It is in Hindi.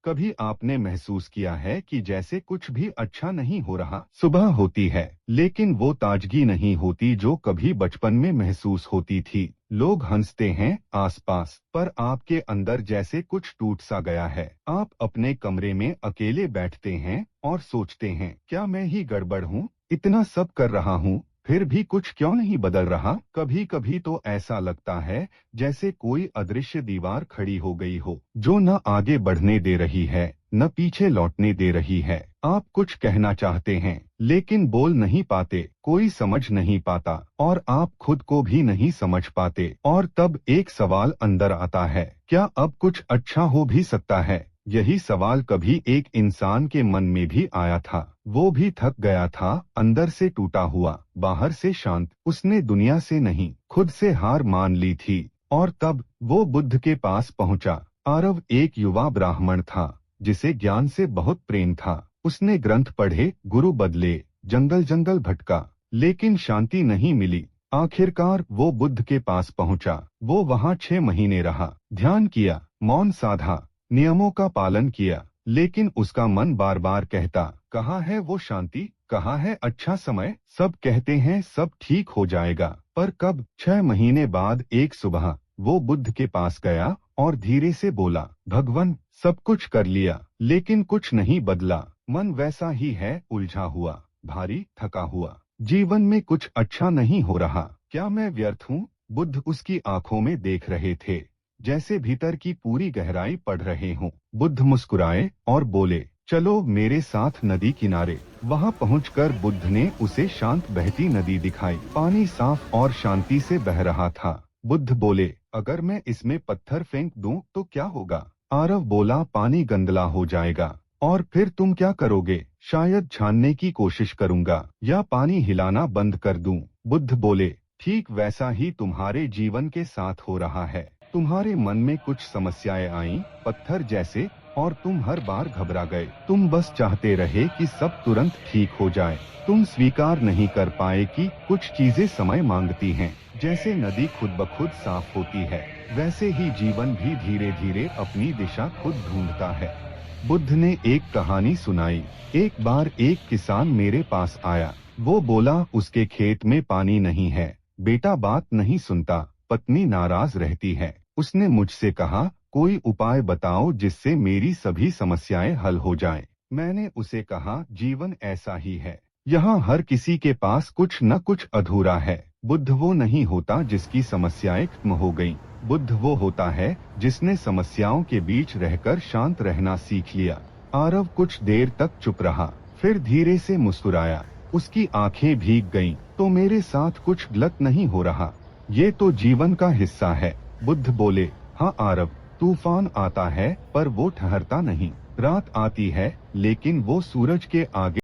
कभी आपने महसूस किया है कि जैसे कुछ भी अच्छा नहीं हो रहा? सुबह होती है, लेकिन वो ताजगी नहीं होती जो कभी बचपन में महसूस होती थी। लोग हंसते हैं आसपास, पर आपके अंदर जैसे कुछ टूट सा गया है। आप अपने कमरे में अकेले बैठते हैं और सोचते हैं, क्या मैं ही गड़बड़ हूँ? इतना सब कर रहा हूँ, फिर भी कुछ क्यों नहीं बदल रहा? कभी कभी तो ऐसा लगता है जैसे कोई अदृश्य दीवार खड़ी हो गई हो, जो न आगे बढ़ने दे रही है, न पीछे लौटने दे रही है। आप कुछ कहना चाहते हैं, लेकिन बोल नहीं पाते, कोई समझ नहीं पाता, और आप खुद को भी नहीं समझ पाते। और तब एक सवाल अंदर आता है, क्या अब कुछ अच्छा हो भी सकता है? यही सवाल कभी एक इंसान के मन में भी आया था। वो भी थक गया था, अंदर से टूटा हुआ, बाहर से शांत। उसने दुनिया से नहीं, खुद से हार मान ली थी। और तब वो बुद्ध के पास पहुंचा। आरव एक युवा ब्राह्मण था, जिसे ज्ञान से बहुत प्रेम था। उसने ग्रंथ पढ़े, गुरु बदले, जंगल जंगल भटका, लेकिन शांति नहीं मिली। आखिरकार वो बुद्ध के पास पहुंचा। वो वहां 6 महीने रहा, ध्यान किया, मौन साधा, नियमों का पालन किया, लेकिन उसका मन बार बार कहता, कहाँ है वो शांति, कहाँ है अच्छा समय? सब कहते हैं सब ठीक हो जाएगा, पर कब? 6 महीने बाद एक सुबह वो बुद्ध के पास गया और धीरे से बोला, भगवान, सब कुछ कर लिया, लेकिन कुछ नहीं बदला। मन वैसा ही है, उलझा हुआ, भारी, थका हुआ। जीवन में कुछ अच्छा नहीं हो रहा। क्या मैं व्यर्थ हूँ? बुद्ध उसकी आंखों में देख रहे थे, जैसे भीतर की पूरी गहराई पढ़ रहे हों। बुद्ध मुस्कुराए और बोले, चलो मेरे साथ नदी किनारे। वहां पहुंचकर बुद्ध ने उसे शांत बहती नदी दिखाई। पानी साफ और शांति से बह रहा था। बुद्ध बोले, अगर मैं इसमें पत्थर फेंक दूं तो क्या होगा? आरव बोला, पानी गंदला हो जाएगा। और फिर तुम क्या करोगे? शायद छानने की कोशिश करूंगा, या पानी हिलाना बंद कर दूं। बुद्ध बोले, ठीक वैसा ही तुम्हारे जीवन के साथ हो रहा है। तुम्हारे मन में कुछ समस्याएं आईं, पत्थर जैसे, और तुम हर बार घबरा गए। तुम बस चाहते रहे कि सब तुरंत ठीक हो जाए। तुम स्वीकार नहीं कर पाए कि कुछ चीजें समय मांगती हैं। जैसे नदी खुद ब खुद साफ होती है, वैसे ही जीवन भी धीरे धीरे अपनी दिशा खुद ढूंढता है। बुद्ध ने एक कहानी सुनाई। एक बार एक किसान मेरे पास आया। वो बोला, उसके खेत में पानी नहीं है, बेटा बात नहीं सुनता, पत्नी नाराज रहती है। उसने मुझसे कहा, कोई उपाय बताओ जिससे मेरी सभी समस्याएं हल हो जाएं। मैंने उसे कहा, जीवन ऐसा ही है, यहाँ हर किसी के पास कुछ न कुछ अधूरा है। बुद्ध वो नहीं होता जिसकी समस्याएं खत्म हो गईं। बुद्ध वो होता है जिसने समस्याओं के बीच रहकर शांत रहना सीख लिया। आरव कुछ देर तक चुप रहा, फिर धीरे से मुस्कुराया। उसकी आंखें भीग गईं। तो मेरे साथ कुछ गलत नहीं हो रहा? ये तो जीवन का हिस्सा है। बुद्ध बोले, हाँ आरव, तूफान आता है पर वो ठहरता नहीं। रात आती है, लेकिन वो सूरज के आगे